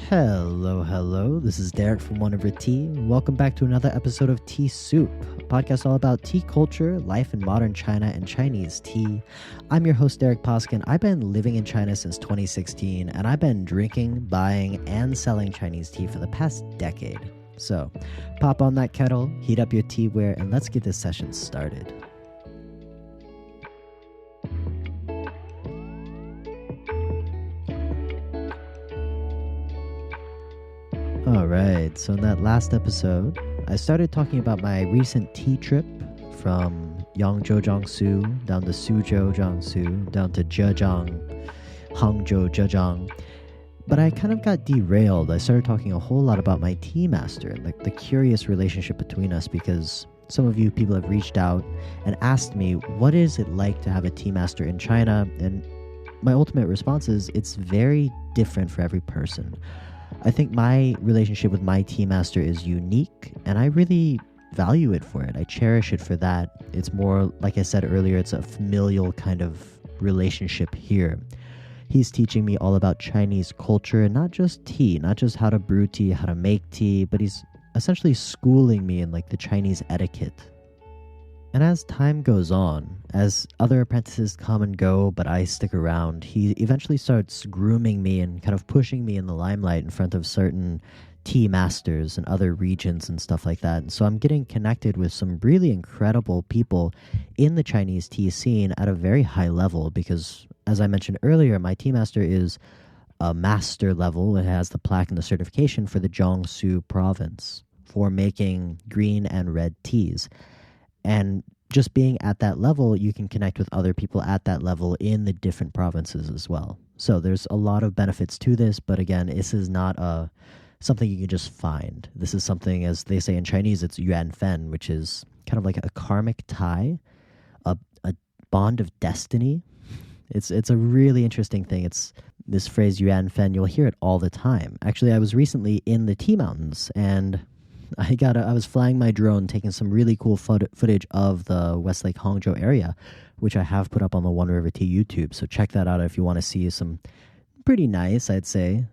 Hello, hello. This is Derek from One Over Tea. Welcome back to another episode of Tea Soup, a podcast all about tea culture, life in modern China, and Chinese tea. I'm your host, Derek Poskin. I've been living in China since 2016, and I've been drinking, buying, and selling Chinese tea for the past decade. So, pop on that kettle, heat up your teaware, and let's get this session started. Alright, so in that last episode, I started talking about my recent tea trip from Yangzhou, Jiangsu, down to Suzhou, Jiangsu, down to Zhejiang, Hangzhou, Zhejiang. But I kind of got derailed. I started talking a whole lot about my tea master and the curious relationship between us, because some of you people have reached out and asked me, what is it like to have a tea master in China? And my ultimate response is, it's very different for every person. I think my relationship with my tea master is unique, and I really value it for it. I cherish it for that. It's more, like I said earlier, it's a familial kind of relationship here. He's teaching me all about Chinese culture, and not just tea, not just how to brew tea, how to make tea, but he's essentially schooling me in like the Chinese etiquette. And as time goes on, as other apprentices come and go, but I stick around, he eventually starts grooming me and kind of pushing me in the limelight in front of certain tea masters and other regions and stuff like that. And so I'm getting connected with some really incredible people in the Chinese tea scene at a very high level, because, as I mentioned earlier, my tea master is a master level. It has the plaque and the certification for the Jiangsu province for making green and red teas. And just being at that level, you can connect with other people at that level in the different provinces as well. So there's a lot of benefits to this, but again, this is not something you can just find. This is something, as they say in Chinese, it's yuan fen, which is kind of like a karmic tie, a bond of destiny. It's a really interesting thing. It's this phrase yuan fen, you'll hear it all the time. Actually, I was recently in the tea mountains, and I was flying my drone, taking some really cool footage of the Westlake Hangzhou area, which I have put up on the One River Tea YouTube. So check that out if you want to see some pretty nice, I'd say,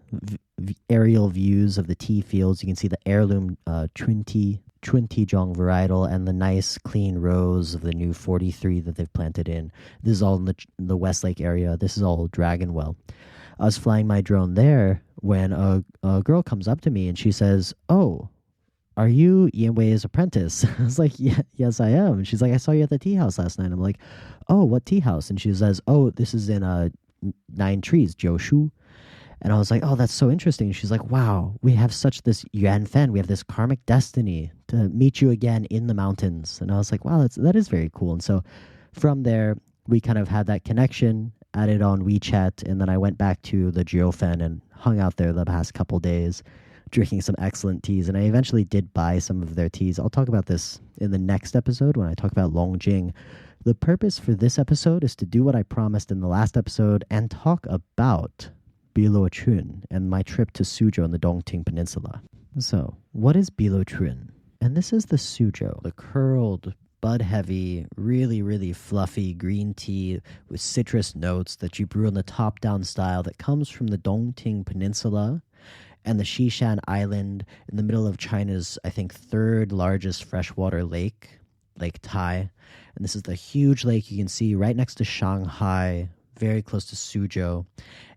aerial views of the tea fields. You can see the heirloom Chunti Zhong varietal and the nice clean rows of the new 43 that they've planted in. This is all in the Westlake area. This is all Dragonwell. I was flying my drone there when a girl comes up to me and she says, "Oh, are you Yan Wei's apprentice?" I was like, "Yeah, yes, I am." And she's like, "I saw you at the tea house last night." I'm like, "Oh, what tea house?" And she says, "Oh, this is in Nine Trees, Jiushu." And I was like, "Oh, that's so interesting." And she's like, "Wow, we have such this yuan fen. We have this karmic destiny to meet you again in the mountains." And I was like, "Wow, that is very cool." And so from there, we kind of had that connection, added on WeChat, and then I went back to the Jiufen and hung out there the past couple days, drinking some excellent teas, and I eventually did buy some of their teas. I'll talk about this in the next episode when I talk about Longjing. The purpose for this episode is to do what I promised in the last episode and talk about Biluochun and my trip to Suzhou in the Dongting Peninsula. So, what is Biluochun? And this is the Suzhou, the curled, bud-heavy, really, really fluffy green tea with citrus notes that you brew in the top-down style that comes from the Dongting Peninsula and the Xishan Island in the middle of China's, I think, third largest freshwater lake, Lake Tai. And this is the huge lake you can see right next to Shanghai, very close to Suzhou.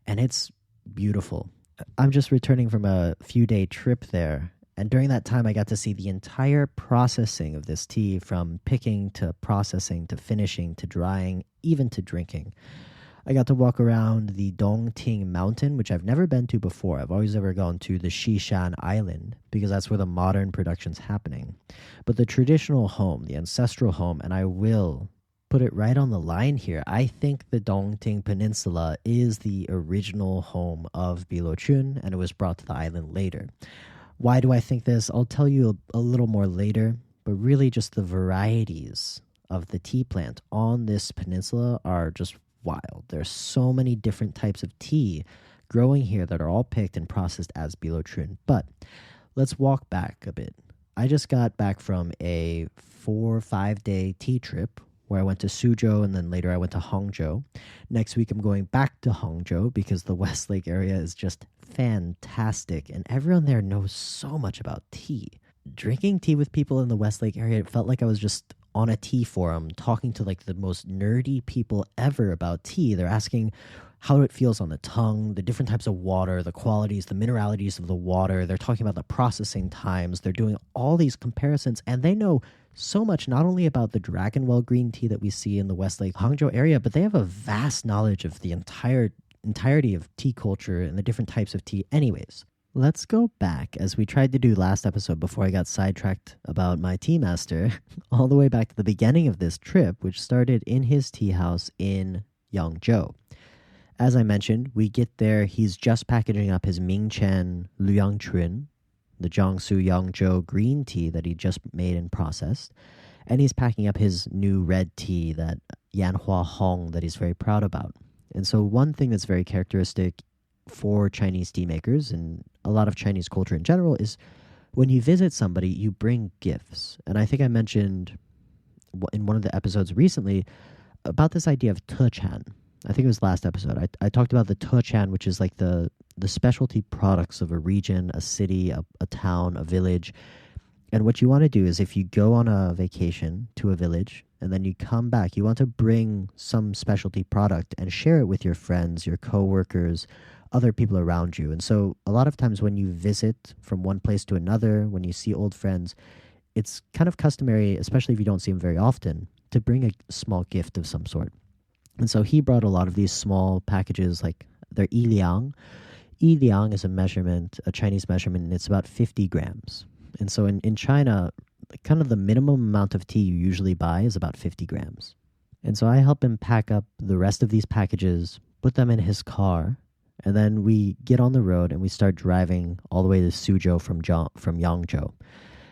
And it's beautiful. I'm just returning from a few-day trip there. And during that time, I got to see the entire processing of this tea, from picking to processing to finishing to drying, even to drinking. I got to walk around the Dongting Mountain, which I've never been to before. I've always ever gone to the Xishan Island because that's where the modern production's happening. But the traditional home, the ancestral home, and I will put it right on the line here, I think the Dongting Peninsula is the original home of Biluochun, and it was brought to the island later. Why do I think this? I'll tell you a little more later, but really just the varieties of the tea plant on this peninsula are just wild. There's so many different types of tea growing here that are all picked and processed as Biluochun. But let's walk back a bit. I just got back from a 4 or 5 day tea trip where I went to Suzhou and then later I went to Hangzhou. Next week, I'm going back to Hangzhou because the Westlake area is just fantastic and everyone there knows so much about tea. Drinking tea with people in the Westlake area, it felt like I was just on a tea forum talking to like the most nerdy people ever about tea. They're asking how it feels on the tongue, the different types of water, the qualities, the mineralities of the water. They're talking about the processing times. They're doing all these comparisons, and they know so much not only about the Dragonwell green tea that we see in the Westlake Hangzhou area, but they have a vast knowledge of the entirety of tea culture and the different types of tea. Anyways, let's go back, as we tried to do last episode before I got sidetracked about my tea master, all the way back to the beginning of this trip, which started in his tea house in Yangzhou. As I mentioned, we get there, he's just packaging up his Mingchen Biluochun, the Jiangsu Yangzhou green tea that he just made and processed, and he's packing up his new red tea, that Yanhua Hong, that he's very proud about. And so one thing that's very characteristic for Chinese tea makers and a lot of Chinese culture in general is when you visit somebody, you bring gifts. And I think I mentioned in one of the episodes recently about this idea of Techan. I think it was last episode. I talked about the Techan, which is like the specialty products of a region, a city, a town, a village. And what you want to do is if you go on a vacation to a village and then you come back, you want to bring some specialty product and share it with your friends, your coworkers, other people around you. And so a lot of times when you visit from one place to another, when you see old friends, it's kind of customary, especially if you don't see them very often, to bring a small gift of some sort. And so he brought a lot of these small packages, like they're yiliang. Yiliang is a measurement, a Chinese measurement, and it's about 50 grams. And so in China, kind of the minimum amount of tea you usually buy is about 50 grams. And so I help him pack up the rest of these packages, put them in his car, and then we get on the road and we start driving all the way to Suzhou from Yangzhou.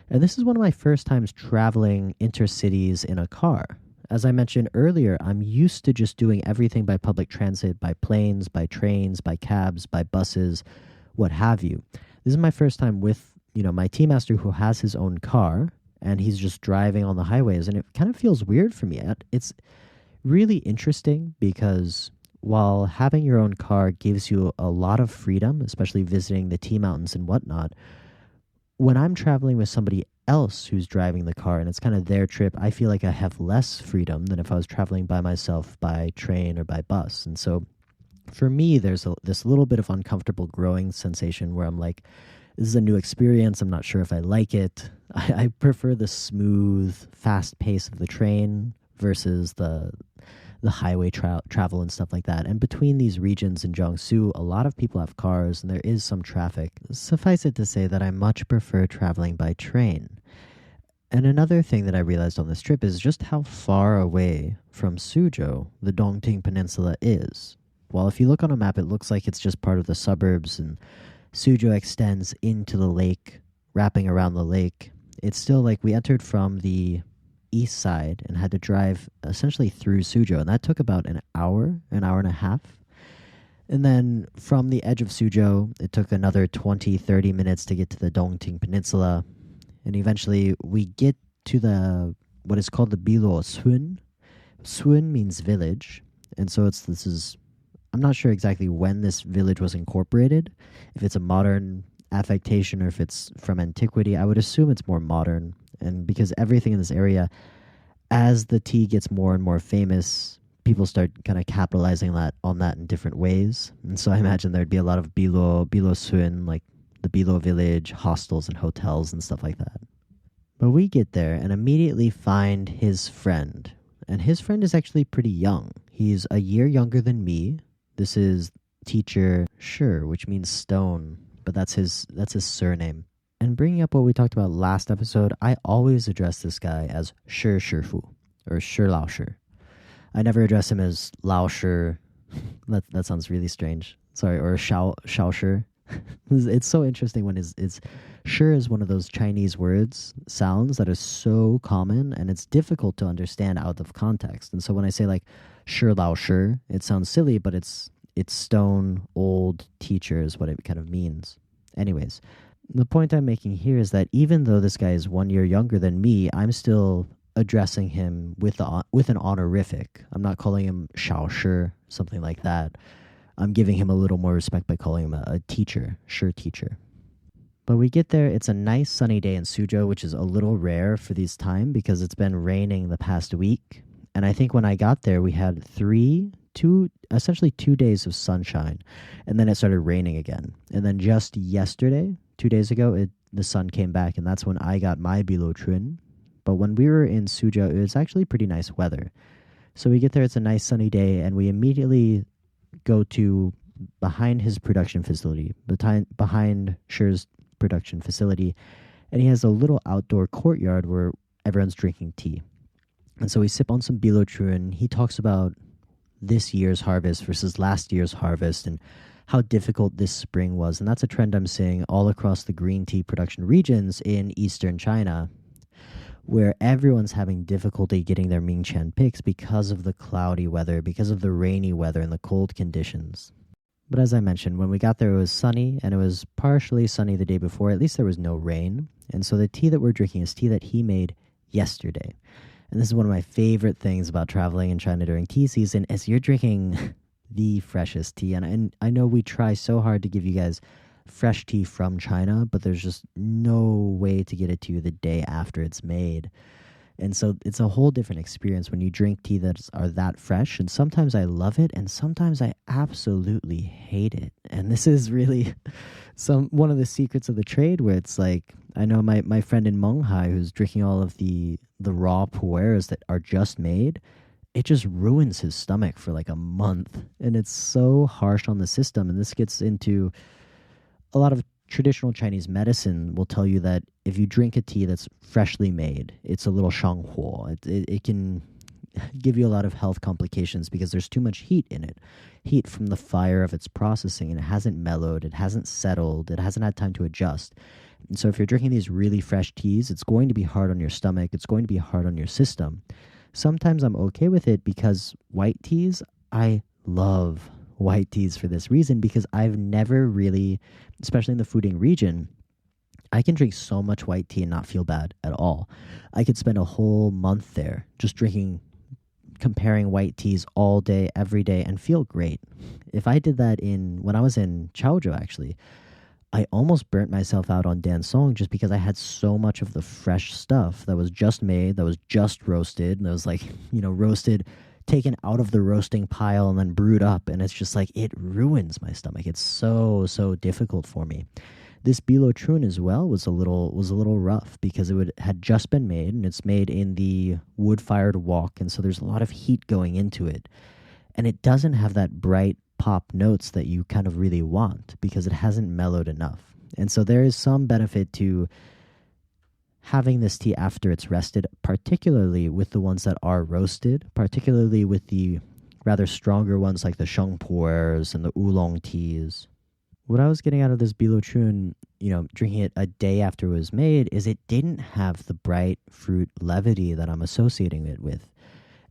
And this is one of my first times traveling intercities in a car. As I mentioned earlier, I'm used to just doing everything by public transit, by planes, by trains, by cabs, by buses, what have you. This is my first time with, my tea master who has his own car, and he's just driving on the highways, and it kind of feels weird for me. It's really interesting because while having your own car gives you a lot of freedom, especially visiting the tea mountains and whatnot, when I'm traveling with somebody else who's driving the car and it's kind of their trip, I feel like I have less freedom than if I was traveling by myself by train or by bus. And so for me, there's this little bit of uncomfortable growing sensation where I'm like, this is a new experience. I'm not sure if I like it. I prefer the smooth, fast pace of the train versus the highway travel and stuff like that. And between these regions in Jiangsu, a lot of people have cars and there is some traffic. Suffice it to say that I much prefer traveling by train. And another thing that I realized on this trip is just how far away from Suzhou the Dongting Peninsula is. While if you look on a map, it looks like it's just part of the suburbs and Suzhou extends into the lake, wrapping around the lake. It's still like we entered from the east side and had to drive essentially through Suzhou, and that took about an hour and a half. And then from the edge of Suzhou, it took another 20-30 minutes to get to the Dongting Peninsula, and eventually we get to what is called the Biluochun. Sun means village, and so I'm not sure exactly when this village was incorporated, if it's a modern affectation or if it's from antiquity. I would assume it's more modern. And because everything in this area, as the tea gets more and more famous, people start kind of capitalizing on that in different ways. And so I imagine there'd be a lot of Biluochun, like the Biluo village, hostels and hotels and stuff like that. But we get there and immediately find his friend. And his friend is actually pretty young. He's a year younger than me. This is teacher Shi, which means stone, but that's his surname. And bringing up what we talked about last episode, I always address this guy as Shi Shifu, or Shi Lao Shi. I never address him as Lao Shi. That sounds really strange. Sorry, or Shao Shi. It's so interesting when it's Shi is one of those Chinese sounds that is so common, and it's difficult to understand out of context. And so when I say like Shi Lao Shi, it sounds silly, but it's stone, old teacher is what it kind of means. Anyways, the point I'm making here is that even though this guy is 1 year younger than me, I'm still addressing him with an honorific. I'm not calling him 小师, something like that. I'm giving him a little more respect by calling him a teacher, 师 teacher. But we get there, it's a nice sunny day in Suzhou, which is a little rare for this time because it's been raining the past week. And I think when I got there, we had essentially 2 days of sunshine, and then it started raining again. And then just yesterday, 2 days ago, the sun came back, and that's when I got my Biluochun. But when we were in Suzhou, it was actually pretty nice weather. So we get there, it's a nice sunny day, and we immediately go to behind his production facility, behind Shi's production facility, and he has a little outdoor courtyard where everyone's drinking tea. And so we sip on some Biluochun. He talks about this year's harvest versus last year's harvest and how difficult this spring was. And that's a trend I'm seeing all across the green tea production regions in eastern China, where everyone's having difficulty getting their Mingqian picks because of the cloudy weather, because of the rainy weather and the cold conditions. But as I mentioned, when we got there, it was sunny, and it was partially sunny the day before. At least there was no rain. And so the tea that we're drinking is tea that he made yesterday. And this is one of my favorite things about traveling in China during tea season, is you're drinking the freshest tea. And I know we try so hard to give you guys fresh tea from China, but there's just no way to get it to you the day after it's made. And so it's a whole different experience when you drink tea that are that fresh. And sometimes I love it, and sometimes I absolutely hate it. And this is really one of the secrets of the trade, where it's like, I know my friend in Menghai who's drinking all of the raw pu'ers that are just made. It just ruins his stomach for like a month. And it's so harsh on the system. And this gets into a lot of traditional Chinese medicine will tell you that if you drink a tea that's freshly made, it's a little shanghuo. It can give you a lot of health complications because there's too much heat in it. Heat from the fire of its processing, and it hasn't mellowed, it hasn't settled, it hasn't had time to adjust. And so if you're drinking these really fresh teas, it's going to be hard on your stomach, it's going to be hard on your system. Sometimes I'm okay with it because white teas, I love white teas for this reason, because I've never really, especially in the Fuding region, I can drink so much white tea and not feel bad at all. I could spend a whole month there just comparing white teas all day, every day, and feel great. If I did that when I was in Chaozhou, actually, I almost burnt myself out on Dansong just because I had so much of the fresh stuff that was just made, that was just roasted, and that was like, roasted, taken out of the roasting pile and then brewed up, and it's just like, it ruins my stomach. It's so difficult for me. This Biluochun as well was a little rough because it had just been made, and it's made in the wood-fired wok, and so there's a lot of heat going into it, and it doesn't have that bright pop notes that you kind of really want because it hasn't mellowed enough. And so there is some benefit to having this tea after it's rested, particularly with the ones that are roasted, particularly with the rather stronger ones like the shengpuers and the oolong teas. What I was getting out of this Biluochun, drinking it a day after it was made, is it didn't have the bright fruit levity that I'm associating it with.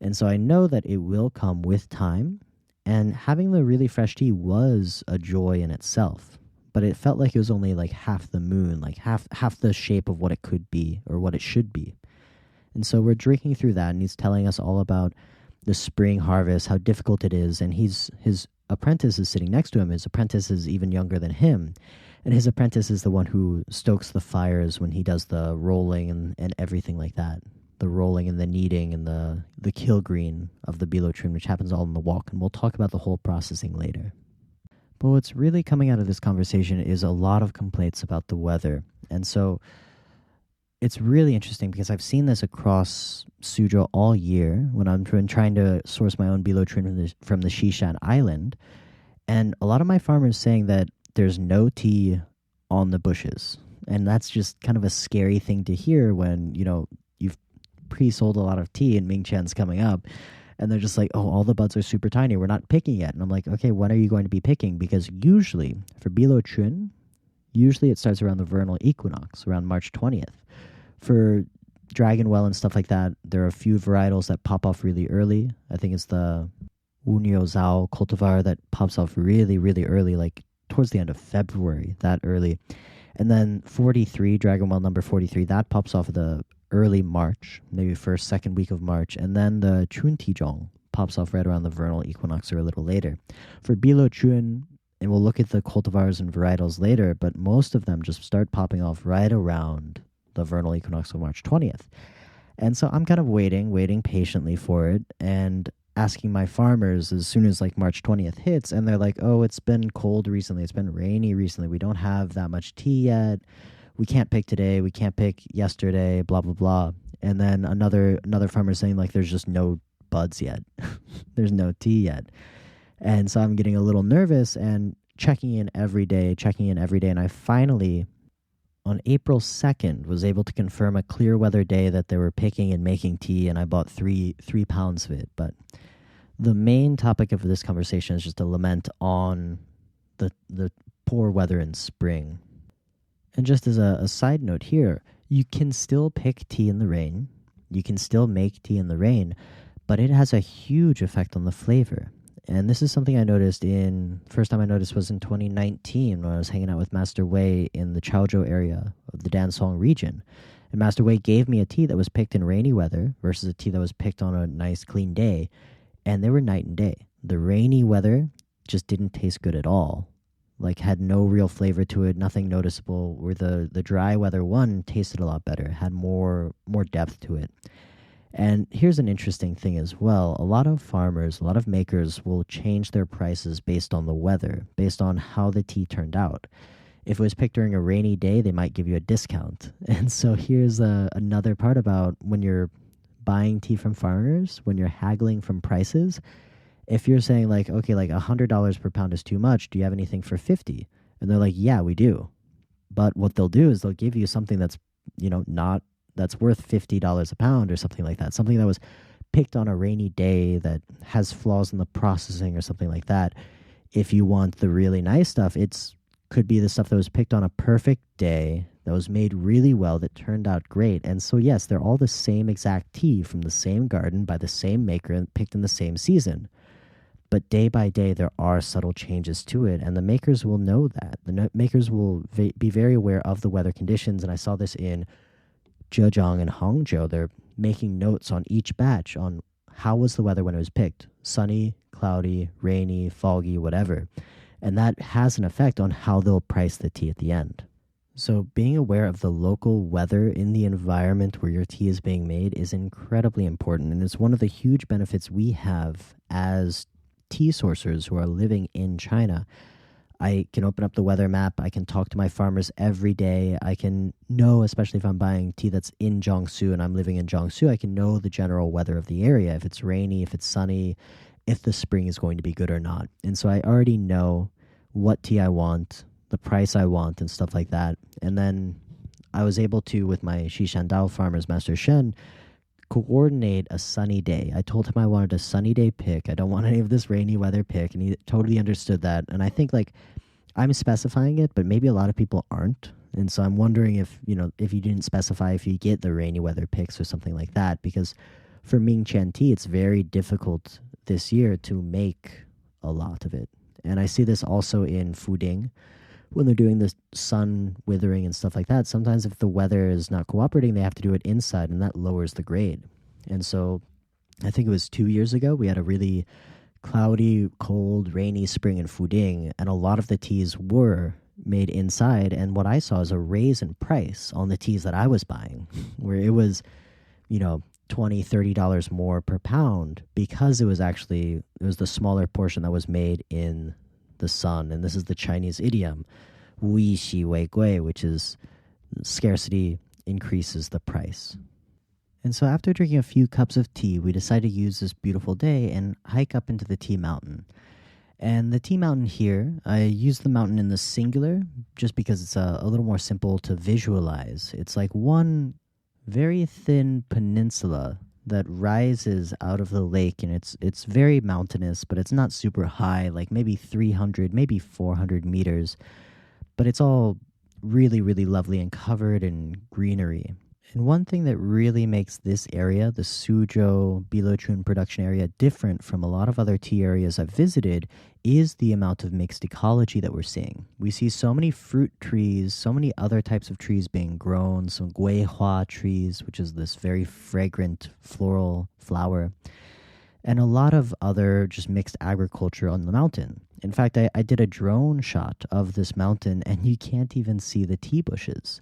And so I know that it will come with time, and having the really fresh tea was a joy in itself. But it felt like it was only like half the moon, like half the shape of what it could be or what it should be. And so we're drinking through that, and he's telling us all about the spring harvest, how difficult it is, and his apprentice is sitting next to him. His apprentice is even younger than him, and his apprentice is the one who stokes the fires when he does the rolling and everything like that. The rolling and the kneading and the kill green of the Biluochun, which happens all in the wok, and we'll talk about the whole processing later. But what's really coming out of this conversation is a lot of complaints about the weather. And so it's really interesting because I've seen this across Suzhou all year when I'm trying to source my own Biluochun from the Xishan Island. And a lot of my farmers saying that there's no tea on the bushes. And that's just kind of a scary thing to hear when, you've pre-sold a lot of tea and Mingqian's coming up. And they're just like, oh, all the buds are super tiny, we're not picking yet. And I'm like, okay, when are you going to be picking? Because usually, for Biluochun, it starts around the vernal equinox, around March 20th. For Dragonwell and stuff like that, there are a few varietals that pop off really early. I think it's the Wunio Zhao cultivar that pops off really, really early, like towards the end of February, that early. And then 43, Dragonwell number 43, that pops off at the early March, maybe first, second week of March, and then the Chuntijong pops off right around the vernal equinox or a little later. For Biluochun, and we'll look at the cultivars and varietals later, but most of them just start popping off right around the vernal equinox of March 20th. And so I'm kind of waiting patiently for it, and asking my farmers as soon as like March 20th hits, and they're like, oh, it's been cold recently, it's been rainy recently, we don't have that much tea yet, we can't pick today, we can't pick yesterday, blah blah blah. And then another farmer saying like, there's just no buds yet. There's no tea yet. And so I'm getting a little nervous and checking in every day. And I finally, on April 2nd, was able to confirm a clear weather day that they were picking and making tea, and I bought three pounds of it. But the main topic of this conversation is just a lament on the poor weather in spring. And just as a side note here, you can still pick tea in the rain. You can still make tea in the rain, but it has a huge effect on the flavor. And this is something I noticed first time I noticed was in 2019 when I was hanging out with Master Wei in the Chaozhou area of the Dansong region. And Master Wei gave me a tea that was picked in rainy weather versus a tea that was picked on a nice clean day. And they were night and day. The rainy weather just didn't taste good at all. Like, had no real flavor to it, nothing noticeable, where the dry weather one tasted a lot better, had more depth to it. And here's an interesting thing as well. A lot of farmers, a lot of makers will change their prices based on the weather, based on how the tea turned out. If it was picked during a rainy day, they might give you a discount. And so here's another part about when you're buying tea from farmers, when you're haggling from prices. If you're saying like, okay, like $100 per pound is too much, do you have anything for 50? And they're like, yeah, we do. But what they'll do is they'll give you something that's, that's worth $50 a pound or something like that. Something that was picked on a rainy day that has flaws in the processing or something like that. If you want the really nice stuff, could be the stuff that was picked on a perfect day, that was made really well, that turned out great. And so yes, they're all the same exact tea from the same garden by the same maker and picked in the same season. But day by day, there are subtle changes to it, and the makers will know that. The makers will be very aware of the weather conditions, and I saw this in Zhejiang and Hangzhou. They're making notes on each batch on how was the weather when it was picked. Sunny, cloudy, rainy, foggy, whatever. And that has an effect on how they'll price the tea at the end. So being aware of the local weather in the environment where your tea is being made is incredibly important, and it's one of the huge benefits we have as tea sourcers who are living in China. I can open up the weather map. I can talk to my farmers every day. I can know, especially if I'm buying tea that's in Jiangsu and I'm living in Jiangsu, I can know the general weather of the area, if it's rainy, if it's sunny, if the spring is going to be good or not. And so I already know what tea I want, the price I want, and stuff like that. And then I was able to, with my Xishandao farmers, Master Shen, coordinate a sunny day. I told him I wanted a sunny day pick. I don't want any of this rainy weather pick, and he totally understood that. And I think like I'm specifying it, but maybe a lot of people aren't. And so I'm wondering if you didn't specify, if you get the rainy weather picks or something like that, because for Mingqian tea, it's very difficult this year to make a lot of it. And I see this also in Fuding, when they're doing the sun withering and stuff like that. Sometimes if the weather is not cooperating, they have to do it inside, and that lowers the grade. And so I think it was 2 years ago, we had a really cloudy, cold, rainy spring in Fuding, and a lot of the teas were made inside. And what I saw is a raise in price on the teas that I was buying, where it was, $20, $30 more per pound, because it was the smaller portion that was made in the sun. And this is the Chinese idiom, "Wu xi wei gui," which is scarcity increases the price. And so after drinking a few cups of tea, we decided to use this beautiful day and hike up into the tea mountain. And the tea mountain here, I use the mountain in the singular just because it's a little more simple to visualize. It's like one very thin peninsula that rises out of the lake, and it's very mountainous, but it's not super high, like maybe 300, maybe 400 meters. But it's all really, really lovely and covered in greenery. And one thing that really makes this area, the Suzhou Biluochun production area, different from a lot of other tea areas I've visited is the amount of mixed ecology that we're seeing. We see so many fruit trees, so many other types of trees being grown, some guihua trees, which is this very fragrant floral flower, and a lot of other just mixed agriculture on the mountain. In fact, I did a drone shot of this mountain, and you can't even see the tea bushes.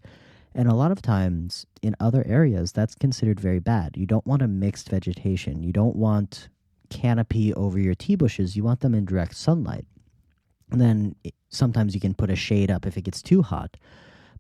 And a lot of times in other areas, that's considered very bad. You don't want a mixed vegetation. You don't want canopy over your tea bushes. You want them in direct sunlight. And then sometimes you can put a shade up if it gets too hot.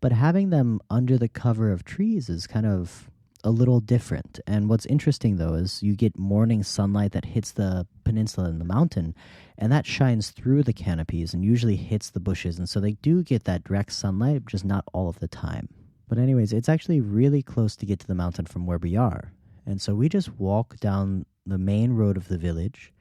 But having them under the cover of trees is kind of a little different. And what's interesting, though, is you get morning sunlight that hits the peninsula and the mountain, and that shines through the canopies and usually hits the bushes. And so they do get that direct sunlight, just not all of the time. But anyways, it's actually really close to get to the mountain from where we are. And so we just walk down the main road of the village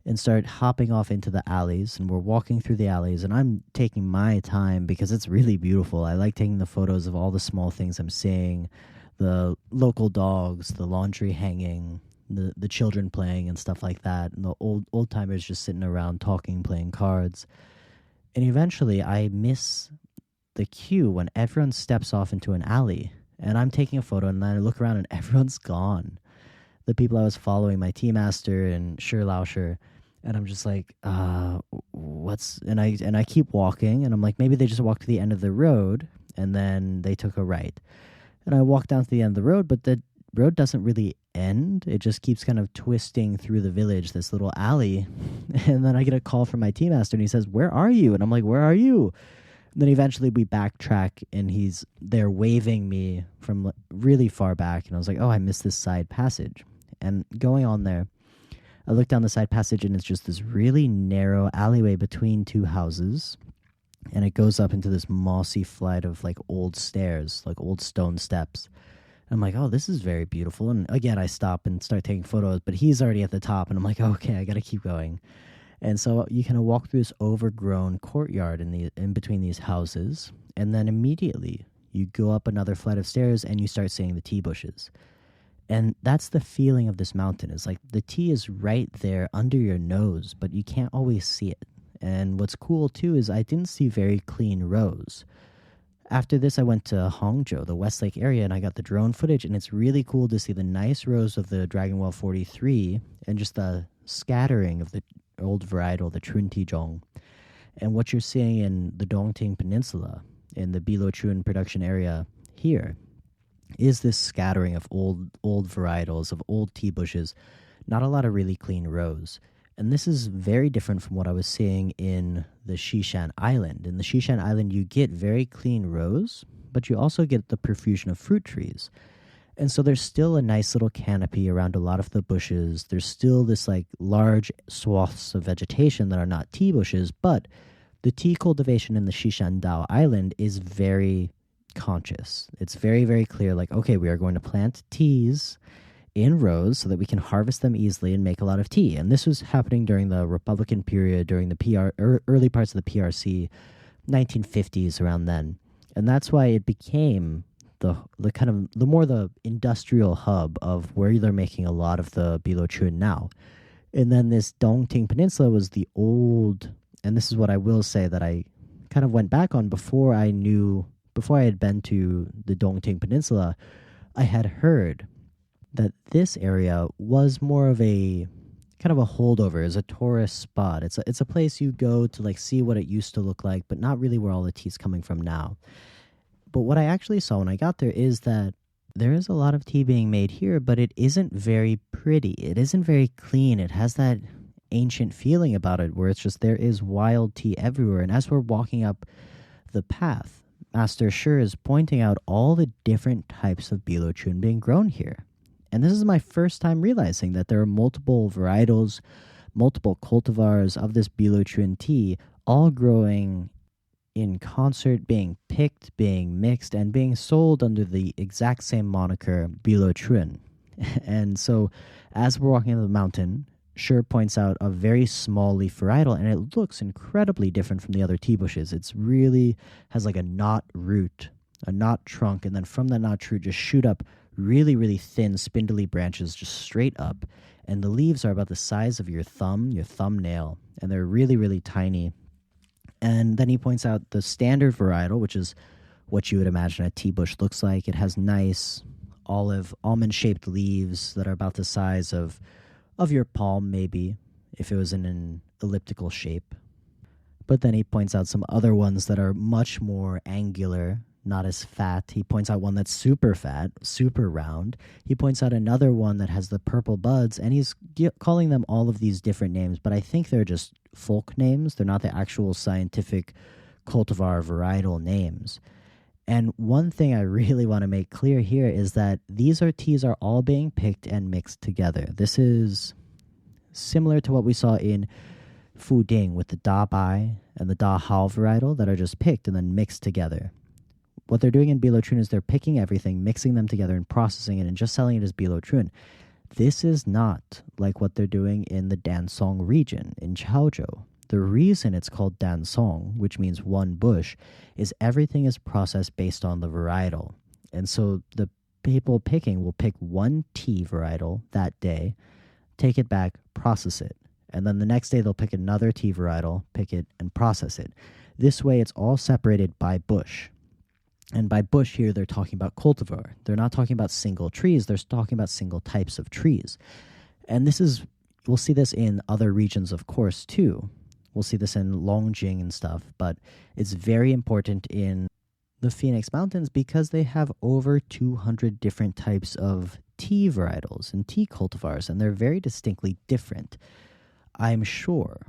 and start hopping off into the alleys. And we're walking through the alleys, and I'm taking my time because it's really beautiful. I like taking the photos of all the small things I'm seeing, the local dogs, the laundry hanging, the children playing and stuff like that, and the old timers just sitting around talking, playing cards. And eventually I miss the cue when everyone steps off into an alley, and I'm taking a photo, and then I look around and everyone's gone. The people I was following, my tea master and Shi Laosher, and I'm just like, what's, and I keep walking, and I'm like, maybe they just walked to the end of the road and then they took a right. And I walk down to the end of the road, but the road doesn't really end. It just keeps kind of twisting through the village, this little alley. And then I get a call from my tea master, and he says, "Where are you?" And I'm like, "Where are you?" Then eventually we backtrack, and he's there waving me from really far back. And I was like, oh, I missed this side passage. And going on there, I look down the side passage, and it's just this really narrow alleyway between two houses. And it goes up into this mossy flight of like old stairs, like old stone steps. And I'm like, oh, this is very beautiful. And again, I stop and start taking photos, but he's already at the top. And I'm like, okay, I got to keep going. And so you kind of walk through this overgrown courtyard in between these houses, and then immediately you go up another flight of stairs and you start seeing the tea bushes. And that's the feeling of this mountain, is like the tea is right there under your nose, but you can't always see it. And what's cool too is I didn't see very clean rows. After this, I went to Hangzhou, the Westlake area, and I got the drone footage, and it's really cool to see the nice rows of the Dragon Well 43 and just the scattering of the old varietal, the Chuntijong. And what you're seeing in the Dongting Peninsula, in the Biluochun production area here, is this scattering of old varietals, of old tea bushes, not a lot of really clean rows. And this is very different from what I was seeing in the Xishan Island. In the Xishan Island, you get very clean rows, but you also get the profusion of fruit trees. And so there's still a nice little canopy around a lot of the bushes. There's still this like large swaths of vegetation that are not tea bushes, but the tea cultivation in the Xishandao Island is very conscious. It's very, very clear, like, okay, we are going to plant teas in rows so that we can harvest them easily and make a lot of tea. And this was happening during the Republican period, during the early parts of the PRC, 1950s, around then. And that's why it became the kind of the industrial hub of where they're making a lot of the Biluochun now. And then this Dongting Peninsula was the old, and this is what I will say that I kind of went back on before I had been to the Dongting Peninsula. I had heard that this area was more of a kind of a holdover, as a tourist spot. It's a place you go to like see what it used to look like, but not really where all the tea's coming from now. But what I actually saw when I got there is that there is a lot of tea being made here, but it isn't very pretty. It isn't very clean. It has that ancient feeling about it where it's just there is wild tea everywhere. And as we're walking up the path, Master Shi is pointing out all the different types of Biluochun being grown here. And this is my first time realizing that there are multiple varietals, multiple cultivars of this Biluochun tea, all growing in concert, being picked, being mixed, and being sold under the exact same moniker, Biluochun. And so, as we're walking up the mountain, Shi points out a very small leaf varietal, and it looks incredibly different from the other tea bushes. It's really has like a knot root a knot trunk, and then from that knot root just shoot up really, really thin, spindly branches just straight up. And the leaves are about the size of your thumbnail, and they're really, really tiny. And then he points out the standard varietal, which is what you would imagine a tea bush looks like. It has nice almond-shaped leaves that are about the size of your palm, maybe, if it was in an elliptical shape. But then he points out some other ones that are much more angular, not as fat. He points out one that's super fat, super round. He points out another one that has the purple buds, and he's calling them all of these different names, but I think they're just folk names. They're not the actual scientific cultivar varietal names. And one thing I really want to make clear here is that these teas are all being picked and mixed together. This is similar to what we saw in Fuding with the Da Bai and the Da Hao varietal that are just picked and then mixed together. What they're doing in Biluochun is they're picking everything, mixing them together and processing it and just selling it as Biluochun. This is not like what they're doing in the Dansong region in Chaozhou. The reason it's called Dansong, which means one bush, is everything is processed based on the varietal. And so the people picking will pick one tea varietal that day, take it back, process it. And then the next day they'll pick another tea varietal, pick it, and process it. This way it's all separated by bush. And by bush here, they're talking about cultivar. They're not talking about single trees. They're talking about single types of trees. And we'll see this in other regions, of course, too. We'll see this in Longjing and stuff. But it's very important in the Phoenix Mountains because they have over 200 different types of tea varietals and tea cultivars, and they're very distinctly different. I'm sure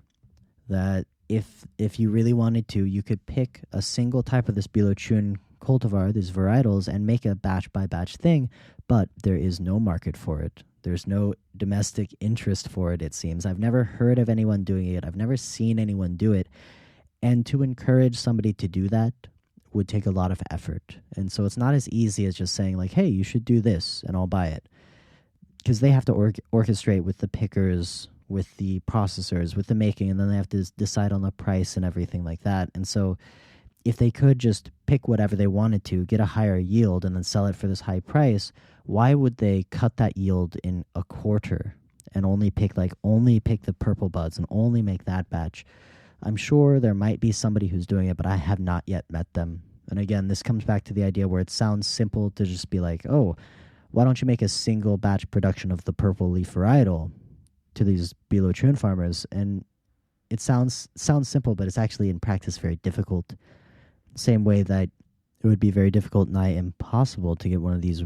that if you really wanted to, you could pick a single type of this Biluochun cultivar, these varietals, and make a batch-by-batch thing, but there is no market for it. There's no domestic interest for it, it seems. I've never heard of anyone doing it. I've never seen anyone do it. And to encourage somebody to do that would take a lot of effort. And so it's not as easy as just saying, like, hey, you should do this, and I'll buy it. Because they have to orchestrate with the pickers, with the processors, with the making, and then they have to decide on the price and everything like that. And so if they could just pick whatever they wanted to, get a higher yield, and then sell it for this high price, why would they cut that yield in a quarter and only pick the purple buds and only make that batch? I'm sure there might be somebody who's doing it, but I have not yet met them. And again, this comes back to the idea where it sounds simple to just be like, oh, why don't you make a single batch production of the purple leaf varietal to these Biluochun farmers? And it sounds simple, but it's actually in practice very difficult. Same way that it would be very difficult, nigh impossible, to get one of these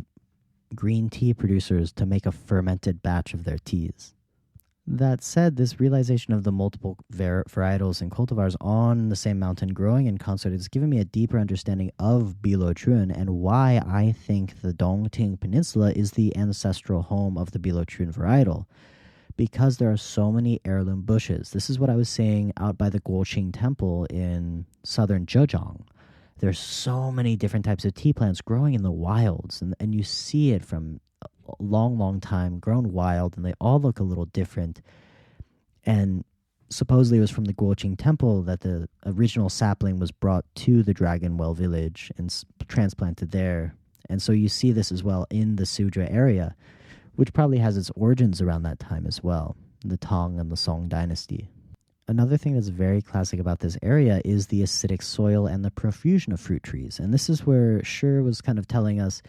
green tea producers to make a fermented batch of their teas. That said, this realization of the multiple varietals and cultivars on the same mountain growing in concert has given me a deeper understanding of Biluochun and why I think the Dongting Peninsula is the ancestral home of the Biluochun varietal. Because there are so many heirloom bushes. This is what I was saying out by the Guoqing Temple in southern Zhejiang. There's so many different types of tea plants growing in the wilds, and you see it from a long, long time, grown wild, and they all look a little different. And supposedly it was from the Guoqing Temple that the original sapling was brought to the Dragon Well village and transplanted there. And so you see this as well in the Suzhou area, which probably has its origins around that time as well, the Tang and the Song dynasty. Another thing that's very classic about this area is the acidic soil and the profusion of fruit trees. And this is where Shi was kind of telling us,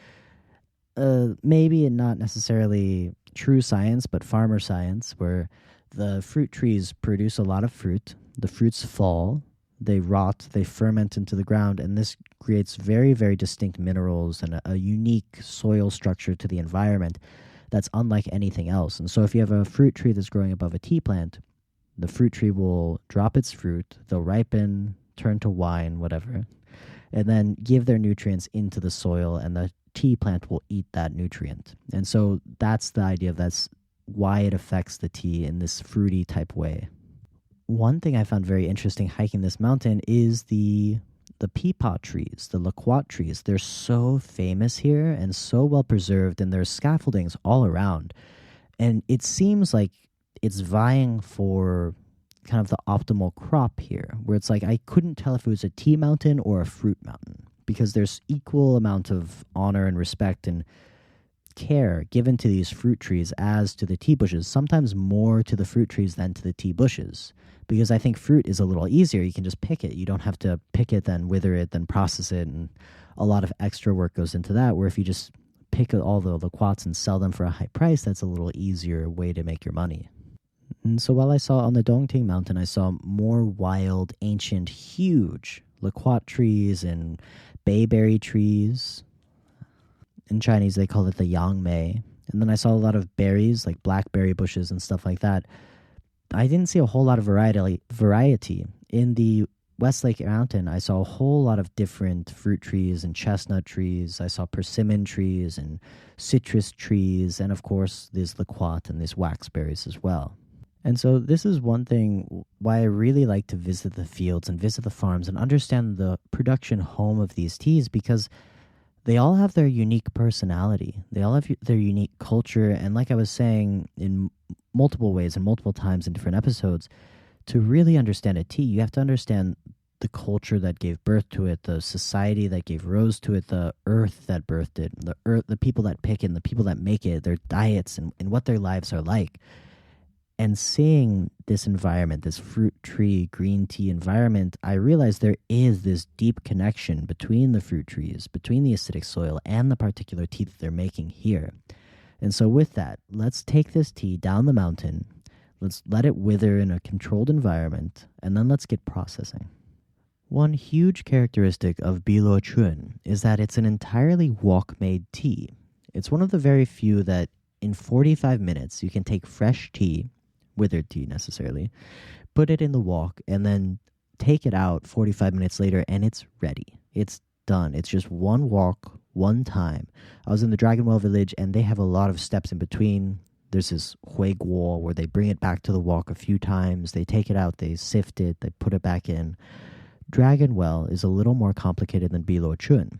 maybe not necessarily true science, but farmer science, where the fruit trees produce a lot of fruit, the fruits fall, they rot, they ferment into the ground, and this creates very, very distinct minerals and a unique soil structure to the environment that's unlike anything else. And so if you have a fruit tree that's growing above a tea plant, the fruit tree will drop its fruit, they'll ripen, turn to wine, whatever, and then give their nutrients into the soil, and the tea plant will eat that nutrient. And so that's the idea, that's why it affects the tea in this fruity type way. One thing I found very interesting hiking this mountain is the peapod trees, the loquat trees. They're so famous here and so well preserved, and there's scaffoldings all around. And it seems like it's vying for kind of the optimal crop here, where it's like I couldn't tell if it was a tea mountain or a fruit mountain, because there's equal amount of honor and respect and care given to these fruit trees as to the tea bushes, sometimes more to the fruit trees than to the tea bushes. Because I think fruit is a little easier. You can just pick it. You don't have to pick it, then wither it, then process it. And a lot of extra work goes into that, where if you just pick all the loquats and sell them for a high price, that's a little easier way to make your money. And so while I saw on the Dongting Mountain, I saw more wild, ancient, huge loquat trees and bayberry trees. In Chinese, they call it the yangmei. And then I saw a lot of berries, like blackberry bushes and stuff like that. I didn't see a whole lot of variety. In the West Lake Mountain, I saw a whole lot of different fruit trees and chestnut trees. I saw persimmon trees and citrus trees, and of course, these loquat and these waxberries as well. And so this is one thing why I really like to visit the fields and visit the farms and understand the production home of these teas, because they all have their unique personality. They all have their unique culture. And like I was saying in multiple ways and multiple times in different episodes, to really understand a tea, you have to understand the culture that gave birth to it, the society that gave rose to it, the earth that birthed it, the people that pick it, and the people that make it, their diets and what their lives are like. And seeing this environment, this fruit tree, green tea environment, I realized there is this deep connection between the fruit trees, between the acidic soil, and the particular tea that they're making here. And so with that, let's take this tea down the mountain, let's let it wither in a controlled environment, and then let's get processing. One huge characteristic of Biluochun is that it's an entirely wok-made tea. It's one of the very few that in 45 minutes you can take fresh tea, withered tea necessarily, put it in the wok, and then take it out 45 minutes later, and it's ready. It's done. It's just one wok, one time. I was in the Dragonwell village, and they have a lot of steps in between. There's this hui guo where they bring it back to the wok a few times. They take it out, they sift it, they put it back in. Dragonwell is a little more complicated than Biluochun.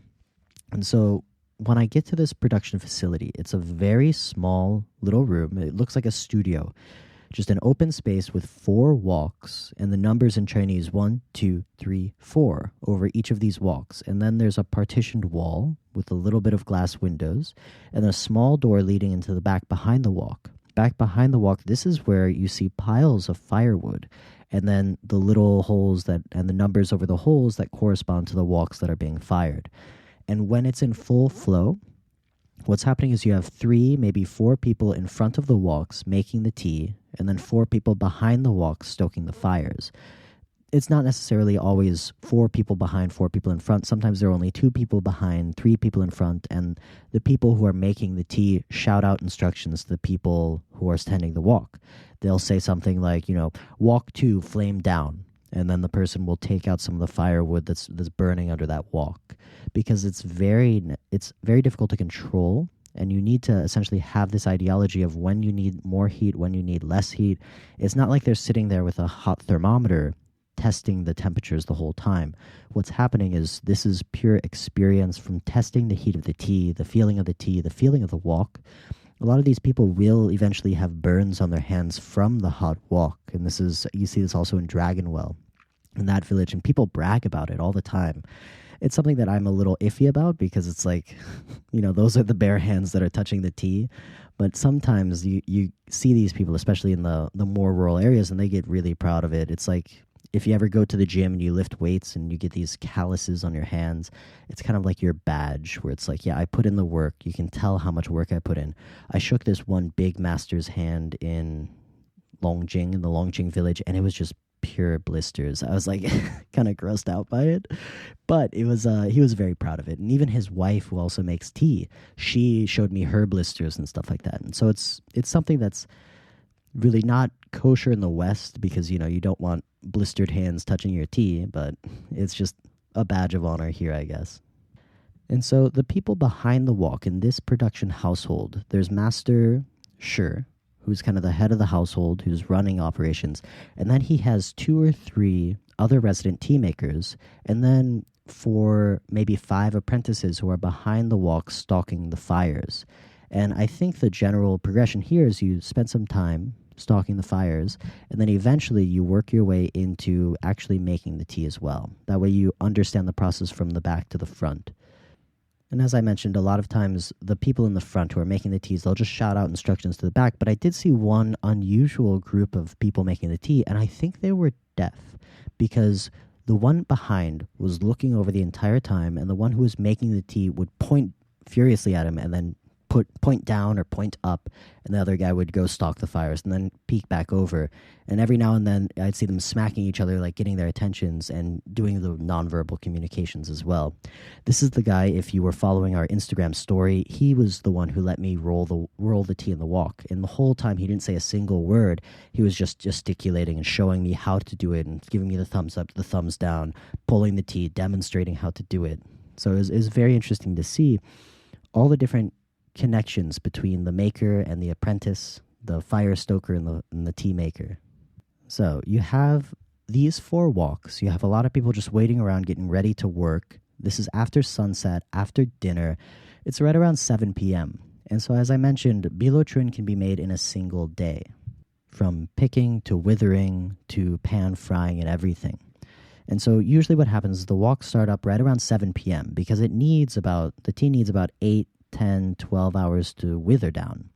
And so when I get to this production facility, it's a very small little room. It looks like a studio. Just an open space with 4 woks, and the numbers in Chinese 1, 2, 3, 4 over each of these woks. And then there's a partitioned wall with a little bit of glass windows and a small door leading into the back behind the wok. Back behind the wok, this is where you see piles of firewood, and then the little holes and the numbers over the holes that correspond to the woks that are being fired. And when it's in full flow, what's happening is you have 3, maybe 4 people in front of the woks making the tea, and then 4 people behind the woks stoking the fires. It's not necessarily always 4 people behind, 4 people in front. Sometimes there are only 2 people behind, 3 people in front, and the people who are making the tea shout out instructions to the people who are tending the wok. They'll say something like, wok 2, flame down, and then the person will take out some of the firewood that's burning under that wok, because it's very difficult to control. And you need to essentially have this ideology of when you need more heat, when you need less heat. It's not like they're sitting there with a hot thermometer testing the temperatures the whole time. What's happening is this is pure experience from testing the heat of the tea, the feeling of the tea, the feeling of the wok. A lot of these people will eventually have burns on their hands from the hot wok. And you see this also in Dragonwell, in that village, and people brag about it all the time. It's something that I'm a little iffy about, because it's like, those are the bare hands that are touching the tea. But sometimes you see these people, especially in the more rural areas, and they get really proud of it. It's like if you ever go to the gym and you lift weights and you get these calluses on your hands, it's kind of like your badge, where it's like, yeah, I put in the work. You can tell how much work I put in. I shook this one big master's hand in the Longjing village, and it was just pure blisters. I was like kind of grossed out by it, but he was very proud of it. And even his wife, who also makes tea, she showed me her blisters and stuff like that. And so it's something that's really not kosher in the West, because you don't want blistered hands touching your tea, but it's just a badge of honor here, I guess. And so the people behind the wok in this production household, there's Master Shi, who's kind of the head of the household, who's running operations. And then he has 2 or 3 other resident tea makers, and then 4, maybe 5 apprentices who are behind the wok stalking the fires. And I think the general progression here is you spend some time stalking the fires, and then eventually you work your way into actually making the tea as well. That way you understand the process from the back to the front. And as I mentioned, a lot of times the people in the front who are making the teas, they'll just shout out instructions to the back. But I did see one unusual group of people making the tea, and I think they were deaf, because the one behind was looking over the entire time, and the one who was making the tea would point furiously at him and then point down or point up, and the other guy would go stalk the fires and then peek back over. And every now and then I'd see them smacking each other, like getting their attentions and doing the nonverbal communications as well. This is the guy, if you were following our Instagram story, he was the one who let me roll the tea in the wok. And the whole time he didn't say a single word. He was just gesticulating and showing me how to do it and giving me the thumbs up, the thumbs down, pulling the tea, demonstrating how to do it. So it was very interesting to see all the different connections between the maker and the apprentice, the fire stoker and the tea maker. So you have these 4 woks. You have a lot of people just waiting around getting ready to work. This is after sunset, after dinner. It's right around 7 p.m. And so as I mentioned, Biluochun can be made in a single day, from picking to withering to pan frying and everything. And so usually what happens is the woks start up right around 7 p.m. because the tea needs about 8, 10, 12 hours to wither down.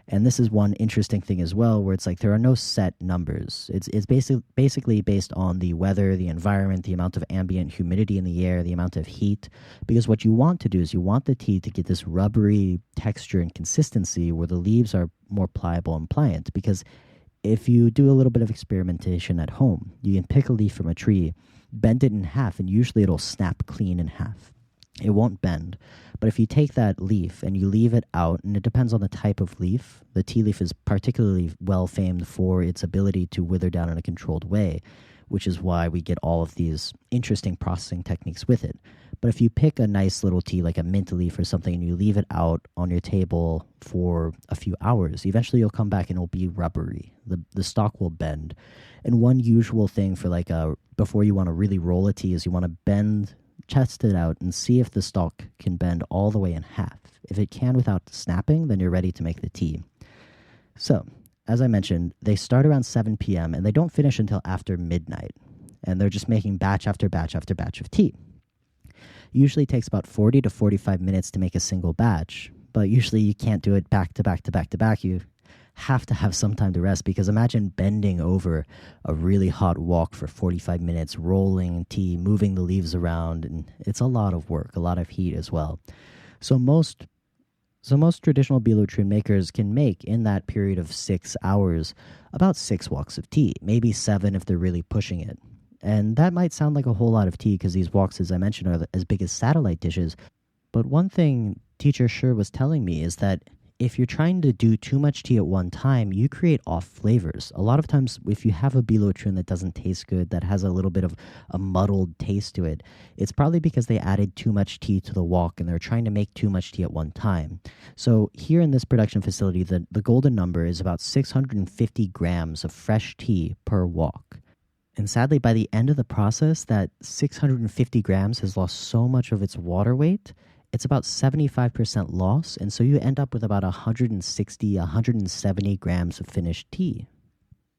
And this is one interesting thing as well, where it's like there are no set numbers. It's basically based on the weather, the environment, the amount of ambient humidity in the air, the amount of heat. Because what you want to do is you want the tea to get this rubbery texture and consistency where the leaves are more pliable and pliant. Because if you do a little bit of experimentation at home, you can pick a leaf from a tree, bend it in half, and usually it'll snap clean in half. It won't bend. But if you take that leaf and you leave it out, and it depends on the type of leaf, the tea leaf is particularly well famed for its ability to wither down in a controlled way, which is why we get all of these interesting processing techniques with it. But if you pick a nice little tea like a mint leaf or something and you leave it out on your table for a few hours, eventually you'll come back and it'll be rubbery. The stalk will bend. And one usual thing for before you want to really roll a tea is you want to test it out and see if the stalk can bend all the way in half. If it can without snapping, then you're ready to make the tea. So, as I mentioned, they start around 7 p.m. and they don't finish until after midnight. And they're just making batch after batch after batch of tea. Usually takes about 40 to 45 minutes to make a single batch, but usually you can't do it back to back to back to back. You have to have some time to rest, because imagine bending over a really hot wok for 45 minutes, rolling tea, moving the leaves around, and it's a lot of work, a lot of heat as well. So most traditional Biluochun makers can make, in that period of 6 hours, about 6 woks of tea, maybe 7 if they're really pushing it. And that might sound like a whole lot of tea because these woks, as I mentioned, are as big as satellite dishes. But one thing Teacher Shi was telling me is that if you're trying to do too much tea at one time, you create off flavors. A lot of times, if you have a Biluochun that doesn't taste good, that has a little bit of a muddled taste to it, it's probably because they added too much tea to the wok and they're trying to make too much tea at one time. So here in this production facility, the golden number is about 650 grams of fresh tea per wok. And sadly, by the end of the process, that 650 grams has lost so much of its water weight, it's about 75% loss, and so you end up with about 160, 170 grams of finished tea.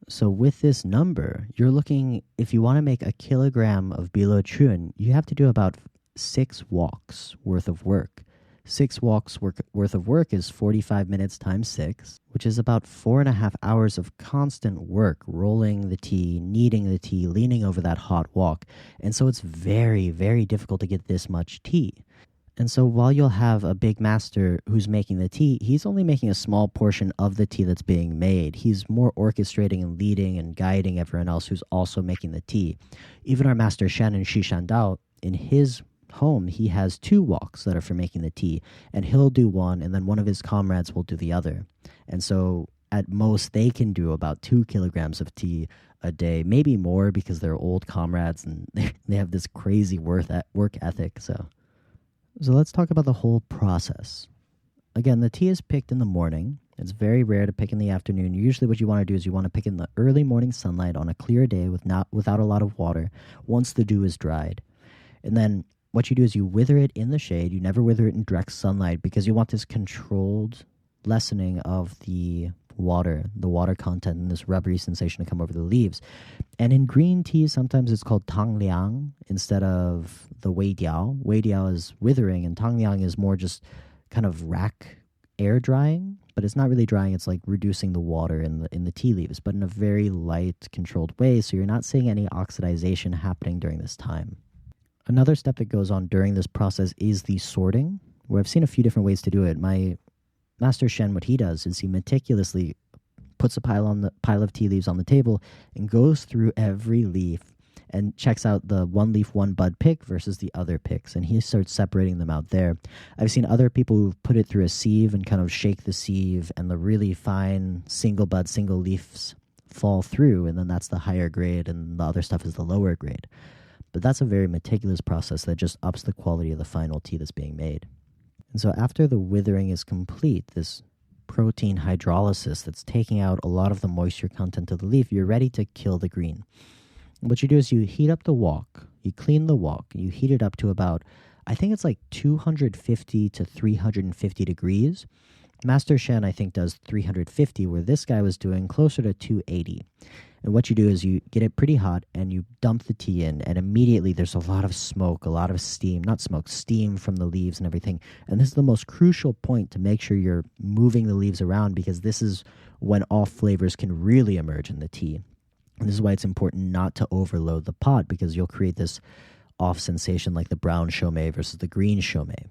So with this number, you're looking, if you want to make a kilogram of Biluochun, you have to do about 6 woks worth of work. 6 woks worth of work is 45 minutes times 6, which is about 4.5 hours of constant work, rolling the tea, kneading the tea, leaning over that hot wok. And so it's very, very difficult to get this much tea. And so while you'll have a big master who's making the tea, he's only making a small portion of the tea that's being made. He's more orchestrating and leading and guiding everyone else who's also making the tea. Even our master Shen and Shi Shandao, in his home, he has 2 woks that are for making the tea, and he'll do one, and then one of his comrades will do the other. And so at most, they can do about 2 kilograms of tea a day, maybe more because they're old comrades and they have this crazy work ethic. So let's talk about the whole process. Again, the tea is picked in the morning. It's very rare to pick in the afternoon. Usually what you want to do is you want to pick in the early morning sunlight on a clear day without a lot of water once the dew is dried. And then what you do is you wither it in the shade. You never wither it in direct sunlight because you want this controlled lessening of the water, the water content, and this rubbery sensation to come over the leaves. And in green tea, sometimes it's called tangliang instead of the weidiao. Weidiao is withering, and tangliang is more just kind of rack air drying, but it's not really drying. It's like reducing the water in the tea leaves, but in a very light, controlled way, so you're not seeing any oxidization happening during this time. Another step that goes on during this process is the sorting, where I've seen a few different ways to do it. My Master Shen, what he does is he meticulously puts a pile of tea leaves on the table and goes through every leaf and checks out the one leaf, one bud pick versus the other picks, and he starts separating them out there. I've seen other people who've put it through a sieve and kind of shake the sieve, and the really fine single bud, single leaves fall through, and then that's the higher grade, and the other stuff is the lower grade. But that's a very meticulous process that just ups the quality of the final tea that's being made. And so after the withering is complete, this protein hydrolysis that's taking out a lot of the moisture content of the leaf, you're ready to kill the green. What you do is you heat up the wok, you clean the wok, you heat it up to about, I think it's like 250 to 350 degrees. Master Shen, I think, does 350, where this guy was doing closer to 280. And what you do is you get it pretty hot and you dump the tea in, and immediately there's a lot of smoke, a lot of steam, not smoke, steam from the leaves and everything. And this is the most crucial point to make sure you're moving the leaves around, because this is when off flavors can really emerge in the tea. And this is why it's important not to overload the pot, because you'll create this off sensation like the brown shomei versus the green shomei.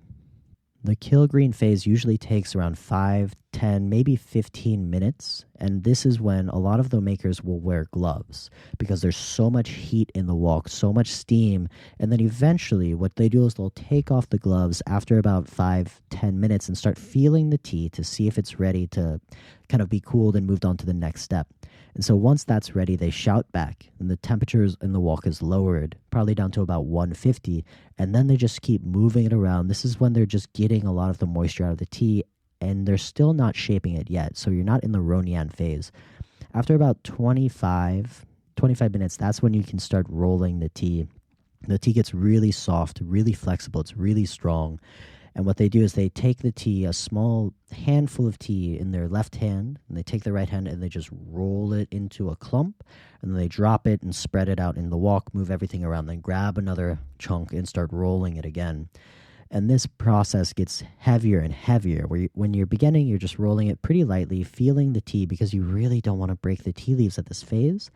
The kill green phase usually takes around 5, 10, maybe 15 minutes, and this is when a lot of the makers will wear gloves, because there's so much heat in the wok, so much steam, and then eventually what they do is they'll take off the gloves after about 5, 10 minutes and start feeling the tea to see if it's ready to kind of be cooled and moved on to the next step. And so once that's ready, they shout back, and the temperatures in the wok is lowered, probably down to about 150, and then they just keep moving it around. This is when they're just getting a lot of the moisture out of the tea, and they're still not shaping it yet, so you're not in the Ronian phase. After about 25 minutes, that's when you can start rolling the tea. The tea gets really soft, really flexible, it's really strong. And what they do is they take the tea, a small handful of tea in their left hand, and they take the right hand and they just roll it into a clump, and then they drop it and spread it out in the wok, move everything around, then grab another chunk and start rolling it again. And this process gets heavier and heavier, where when you're beginning, you're just rolling it pretty lightly, feeling the tea, because you really don't want to break the tea leaves at this phase.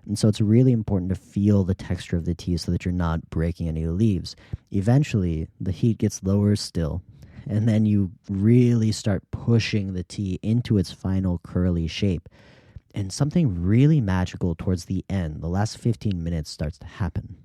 And so it's really important to feel the texture of the tea so that you're not breaking any leaves. Eventually, the heat gets lower still, and then you really start pushing the tea into its final curly shape. And something really magical towards the end, the last 15 minutes, starts to happen.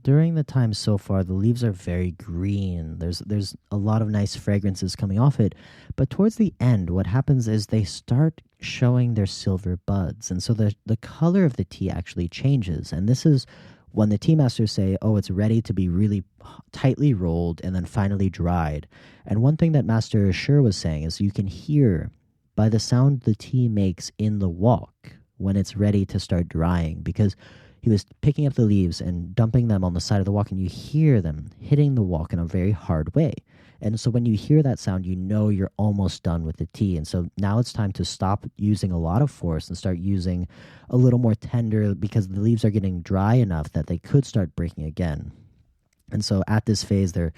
During the time so far, the leaves are very green. There's a lot of nice fragrances coming off it. But towards the end, what happens is they start showing their silver buds. And so the color of the tea actually changes. And this is when the tea masters say, oh, it's ready to be really tightly rolled and then finally dried. And one thing that Master Shi was saying is you can hear by the sound the tea makes in the wok when it's ready to start drying, because he was picking up the leaves and dumping them on the side of the wok, and you hear them hitting the wok in a very hard way. And so when you hear that sound, you know you're almost done with the tea. And so now it's time to stop using a lot of force and start using a little more tender, because the leaves are getting dry enough that they could start breaking again. And so at this phase, they're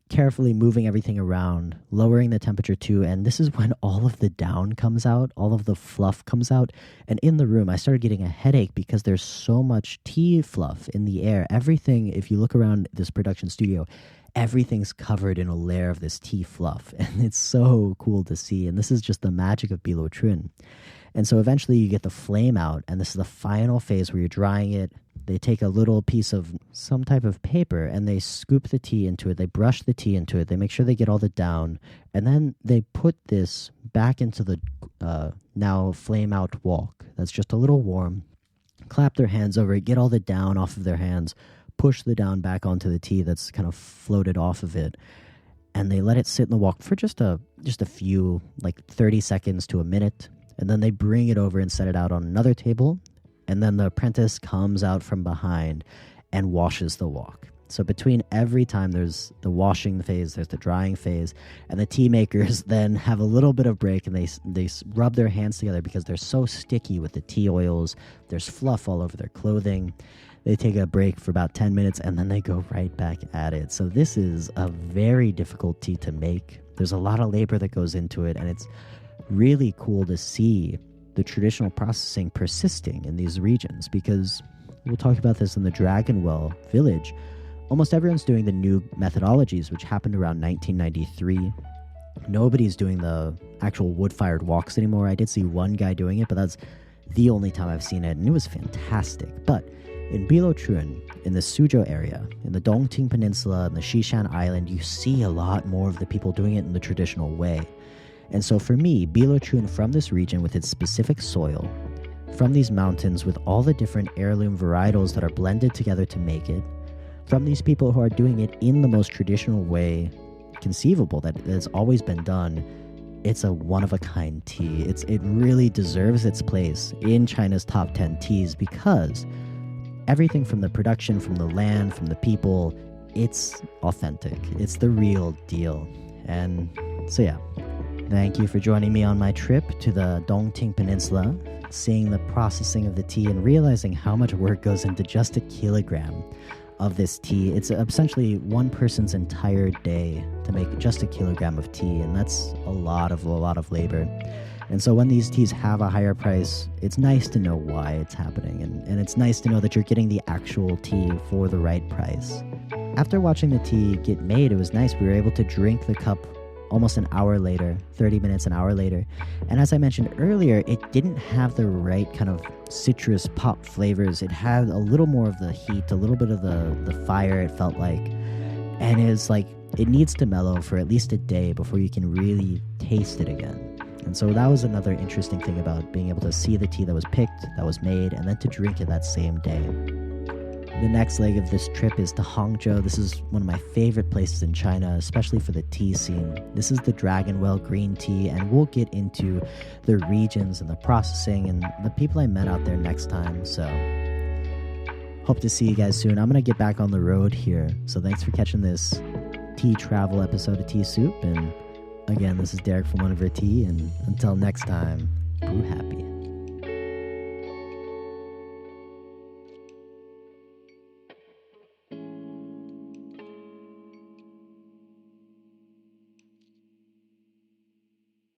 carefully moving everything around, lowering the temperature too, and this is when all of the down comes out, all of the fluff comes out. And in the room, I started getting a headache because there's so much tea fluff in the air. Everything, if you look around this production studio, everything's covered in a layer of this tea fluff, and it's so cool to see. And this is just the magic of Biluochun. And so eventually you get the flame out, and this is the final phase where you're drying it. They take a little piece of some type of paper and they scoop the tea into it. They brush the tea into it. They make sure they get all the down. And then they put this back into the now flame out wok that's just a little warm. Clap their hands over it, get all the down off of their hands, push the down back onto the tea that's kind of floated off of it. And they let it sit in the wok for just a few, like 30 seconds to a minute. And then they bring it over and set it out on another table. And then the apprentice comes out from behind and washes the wok. So between every time there's the washing phase, there's the drying phase, and the tea makers then have a little bit of break, and they rub their hands together because they're so sticky with the tea oils. There's fluff all over their clothing. They take a break for about 10 minutes, and then they go right back at it. So this is a very difficult tea to make. There's a lot of labor that goes into it, and it's really cool to see the traditional processing persisting in these regions, because we'll talk about this in the Dragon Well village. Almost everyone's doing the new methodologies, which happened around 1993. Nobody's doing the actual wood-fired woks anymore. I did see one guy doing it, but that's the only time I've seen it, and it was fantastic. But in Biluochun, in the Suzhou area, in the Dongting Peninsula, and the Xishan Island, you see a lot more of the people doing it in the traditional way. And so for me, Biluochun, from this region with its specific soil, from these mountains with all the different heirloom varietals that are blended together to make it, from these people who are doing it in the most traditional way conceivable that has always been done, it's a one-of-a-kind tea. It really deserves its place in China's top 10 teas because everything from the production, from the land, from the people, it's authentic. It's the real deal. And so yeah, thank you for joining me on my trip to the Dongting Peninsula, seeing the processing of the tea and realizing how much work goes into just a kilogram of this tea. It's essentially one person's entire day to make just a kilogram of tea, and that's a lot of labor. And so when these teas have a higher price, it's nice to know why it's happening, and it's nice to know that you're getting the actual tea for the right price. After watching the tea get made, it was nice. We were able to drink the cup almost an hour later, 30 minutes, an hour later. And as I mentioned earlier, it didn't have the right kind of citrus pop flavors. It had a little more of the heat, a little bit of the fire, it felt like. And it's like, it needs to mellow for at least a day before you can really taste it again. And so that was another interesting thing about being able to see the tea that was picked, that was made, and then to drink it that same day. The next leg of this trip is to Hangzhou. This is one of my favorite places in China, especially for the tea scene. This is the Dragon Well green tea, and we'll get into the regions and the processing and the people I met out there next time. So hope to see you guys soon. I'm going to get back on the road here. So thanks for catching this tea travel episode of Tea Soup. And again, this is Derek from One of Her Tea. And until next time, brew happy.